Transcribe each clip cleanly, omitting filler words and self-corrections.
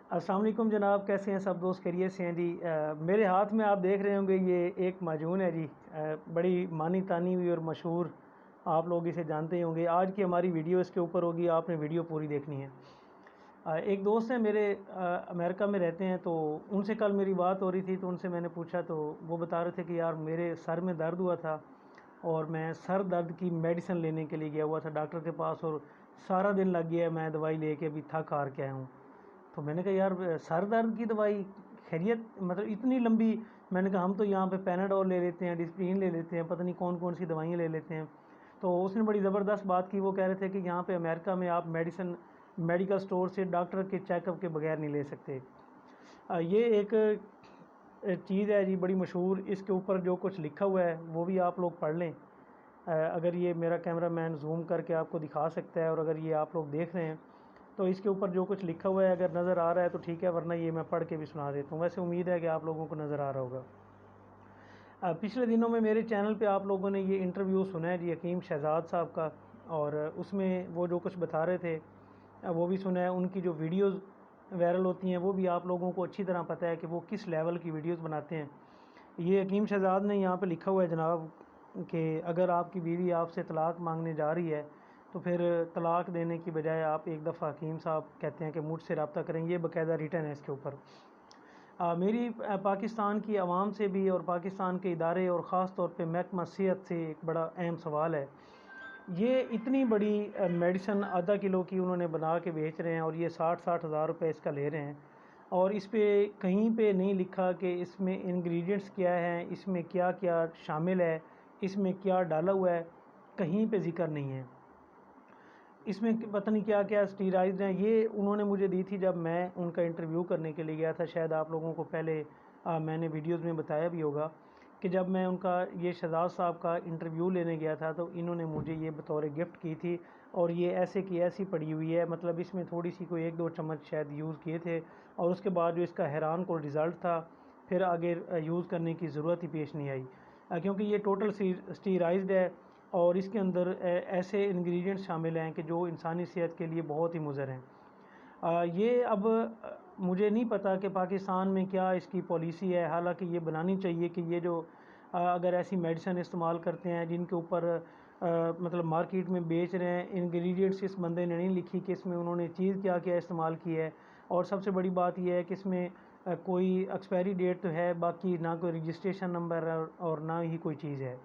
अस्सलाम वालेकुम जनाब, कैसे हैं सब दोस्त? खैरियत से हैं जी। मेरे हाथ में आप देख रहे होंगे ये एक माजून है जी। बड़ी मानी तानी हुई और मशहूर, आप लोग इसे जानते ही होंगे। आज की हमारी वीडियो इसके ऊपर होगी, आपने वीडियो पूरी देखनी है। एक दोस्त हैं मेरे, अमेरिका में रहते हैं, तो उनसे कल मेरी बात हो रही थी, तो उनसे मैंने पूछा तो वो बता रहे थे कि यार मेरे सर में दर्द हुआ था और मैं सर दर्द की मेडिसिन लेने के लिए गया हुआ था डॉक्टर के पास, और सारा दिन लग गया, मैं दवाई लेके अभी थक हार के आया हूँ। तो मैंने कहा यार सर दर्द की दवाई, खैरियत मतलब इतनी लंबी? मैंने कहा हम तो यहाँ पे पैनाडोल ले लेते हैं, डिस्प्रिन ले लेते हैं, पता नहीं कौन कौन सी दवाइयाँ ले लेते हैं। तो उसने बड़ी ज़बरदस्त बात की। वो कह रहे थे कि यहाँ पे अमेरिका में आप मेडिसिन मेडिकल स्टोर से डॉक्टर के चेकअप के बगैर नहीं ले सकते। ये एक चीज़ है जी बड़ी मशहूर। इसके ऊपर जो कुछ लिखा हुआ है वो भी आप लोग पढ़ लें। अगर ये मेरा कैमरा मैन जूम करके आपको दिखा सकता है, और अगर ये आप लोग देख रहे हैं तो इसके ऊपर जो कुछ लिखा हुआ है अगर नज़र आ रहा है तो ठीक है, वरना ये मैं पढ़ के भी सुना देता हूँ। वैसे उम्मीद है कि आप लोगों को नज़र आ रहा होगा। पिछले दिनों में मेरे चैनल पे आप लोगों ने ये इंटरव्यू सुना है जी हकीम शहजाद साहब का, और उसमें वो जो कुछ बता रहे थे वो भी सुना है। उनकी जो वीडियोज़ वायरल होती हैं वो भी आप लोगों को अच्छी तरह पता है कि वो किस लेवल की वीडियोज़ बनाते हैं। ये हकीम शहजाद ने यहाँ पे लिखा हुआ है जनाब कि अगर आपकी बीवी आपसे तलाक़ मांगने जा रही है तो फिर तलाक़ देने की बजाय आप एक दफ़ा हकीम साहब कहते हैं कि मुझसे रब्ता करें। ये बाकायदा रिटर्न है इसके ऊपर। मेरी पाकिस्तान की आवाम से भी और पाकिस्तान के इदारे और ख़ास तौर पे महकमा सेहत से एक बड़ा अहम सवाल है। ये इतनी बड़ी मेडिसिन आधा किलो की उन्होंने बना के बेच रहे हैं, और ये 60-60 हज़ार रुपये इसका ले रहे हैं, और इस पे कहीं पे नहीं लिखा कि इसमें इंग्रेडिएंट्स क्या हैं, इसमें क्या क्या शामिल है, इसमें क्या डाला हुआ है, कहीं पे ज़िक्र नहीं है। इसमें पता नहीं क्या क्या स्टीराइड्स हैं। ये उन्होंने मुझे दी थी जब मैं उनका इंटरव्यू करने के लिए गया था। शायद आप लोगों को पहले मैंने वीडियोज़ में बताया भी होगा कि जब मैं उनका ये शहजाद साहब का इंटरव्यू लेने गया था तो इन्होंने मुझे ये बतौर गिफ्ट की थी, और ये ऐसे की ऐसी पड़ी हुई है। मतलब इसमें थोड़ी सी कोई 1-2 चम्मच शायद यूज़ किए थे, और उसके बाद जो इसका हैरान को रिज़ल्ट था, फिर आगे यूज़ करने की ज़रूरत ही पेश नहीं आई, क्योंकि ये टोटल स्टीराइज्ड है, और इसके अंदर ऐसे इंग्रेडिएंट्स शामिल हैं कि जो इंसानी सेहत के लिए बहुत ही मुज़र हैं। ये अब मुझे नहीं पता कि पाकिस्तान में क्या इसकी पॉलिसी है। हालांकि ये बनानी चाहिए कि ये जो अगर ऐसी मेडिसिन इस्तेमाल करते हैं जिनके ऊपर मतलब मार्केट में बेच रहे हैं, इंग्रेडिएंट्स इस बंदे ने नहीं लिखी कि इसमें उन्होंने चीज़ क्या क्या इस्तेमाल की है, और सबसे बड़ी बात यह है कि इसमें कोई एक्सपायरी डेट तो है, बाकी ना कोई रजिस्ट्रेशन नंबर और ना ही कोई चीज़ है।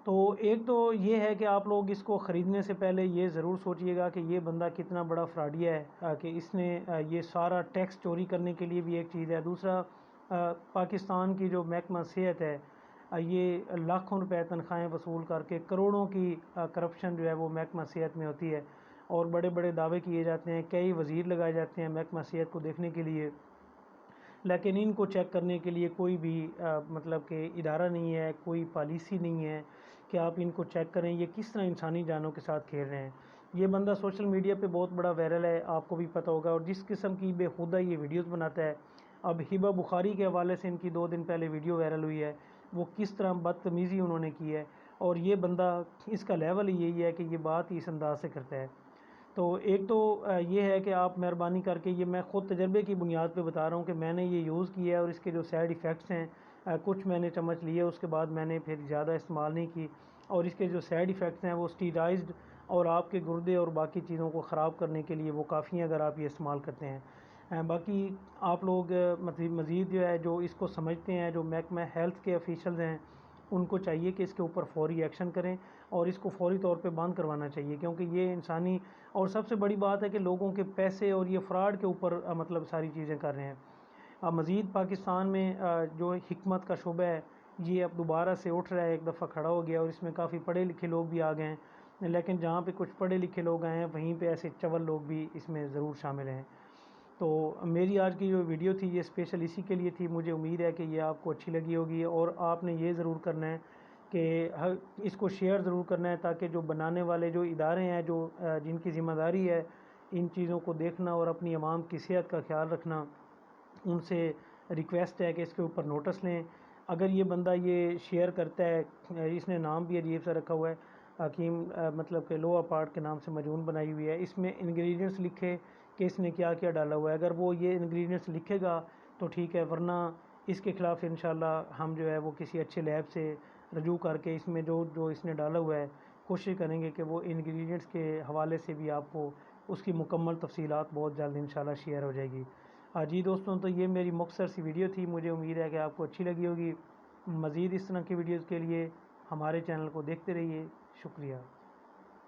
तो एक तो ये है कि आप लोग इसको ख़रीदने से पहले ये ज़रूर सोचिएगा कि ये बंदा कितना बड़ा फ्रॉडिया है, कि इसने ये सारा टैक्स चोरी करने के लिए भी एक चीज़ है। दूसरा, पाकिस्तान की जो महकमा सेहत है, ये लाखों रुपए तनख्वाहें वसूल करके करोड़ों की करप्शन जो है वो महकमा सेहत में होती है, और बड़े बड़े दावे किए जाते हैं, कई वज़ीर लगाए जाते हैं महकमा सेहत को देखने के लिए, लेकिन इनको चेक करने के लिए कोई भी मतलब कि इदारा नहीं है, कोई पॉलिसी नहीं है कि आप इनको चेक करें ये किस तरह इंसानी जानों के साथ खेल रहे हैं। ये बंदा सोशल मीडिया पे बहुत बड़ा वायरल है, आपको भी पता होगा, और जिस किस्म की बेखुदा ये वीडियोस बनाता है। अब हिबा बुखारी के हवाले से इनकी 2 दिन पहले वीडियो वायरल हुई है, वो किस तरह बदतमीज़ी उन्होंने की है, और ये बंदा इसका लेवल ही यही है कि ये बात ही इस अंदाज से करता है। तो एक तो ये है कि आप मेहरबानी करके, ये मैं ख़ुद तजर्बे की बुनियाद पे बता रहा हूँ कि मैंने ये यूज़ किया है, और इसके जो साइड इफ़ेक्ट्स हैं, कुछ मैंने चम्मच लिए, उसके बाद मैंने फिर ज़्यादा इस्तेमाल नहीं की, और इसके जो साइड इफ़ेक्ट्स हैं वो स्टीराइज्ड और आपके गुर्दे और बाकी चीज़ों को ख़राब करने के लिए वो काफ़ी हैं अगर आप ये इस्तेमाल करते हैं। बाकी आप लोग मज़ीद जो है जो इसको समझते हैं, जो महकमा हेल्थ के ऑफिशियल्स हैं, उनको चाहिए कि इसके ऊपर फ़ौरी एक्शन करें और इसको फ़ौरी तौर पे बंद करवाना चाहिए, क्योंकि ये इंसानी, और सबसे बड़ी बात है कि लोगों के पैसे और ये फ़्रॉड के ऊपर मतलब सारी चीज़ें कर रहे हैं। मज़ीद पाकिस्तान में जो हिकमत का शुबा है ये अब दोबारा से उठ रहा है, एक दफ़ा खड़ा हो गया, और इसमें काफ़ी पढ़े लिखे लोग भी आ गए हैं, लेकिन जहाँ पे कुछ पढ़े लिखे लोग आए हैं वहीं पे ऐसे चवल लोग भी इसमें ज़रूर शामिल हैं। तो मेरी आज की जो वीडियो थी ये स्पेशल इसी के लिए थी। मुझे उम्मीद है कि ये आपको अच्छी लगी होगी, और आपने ये ज़रूर करना है कि इसको शेयर ज़रूर करना है, ताकि जो बनाने वाले जो इदारे हैं, जो जिनकी ज़िम्मेदारी है इन चीज़ों को देखना और अपनी आवाम की सेहत का ख्याल रखना, उनसे रिक्वेस्ट है कि इसके ऊपर नोटिस लें। अगर ये बंदा ये शेयर करता है, इसने नाम भी अजीब सा रखा हुआ है, हकीम मतलब कि लोहा पार्ट के नाम से मजून बनाई हुई है, इसमें इंग्रेडिएंट्स लिखे کہ اس نے کیا کیا ڈالا ہوا ہے. اگر وہ یہ انگریڈینٹس لکھے گا تو ٹھیک ہے، ورنہ اس کے خلاف انشاءاللہ ہم جو ہے وہ کسی اچھے لیب سے رجوع کر کے اس میں جو اس نے ڈالا ہوا ہے کوشش کریں گے کہ وہ انگریڈینٹس کے حوالے سے بھی آپ کو اس کی مکمل تفصیلات بہت جلد انشاءاللہ شیئر ہو جائے گی. جی دوستوں، تو یہ میری مختصر سی ویڈیو تھی. مجھے امید ہے کہ آپ کو اچھی لگی ہوگی. مزید اس طرح کی ویڈیوز کے لیے ہمارے چینل کو دیکھتے رہیے. شکریہ.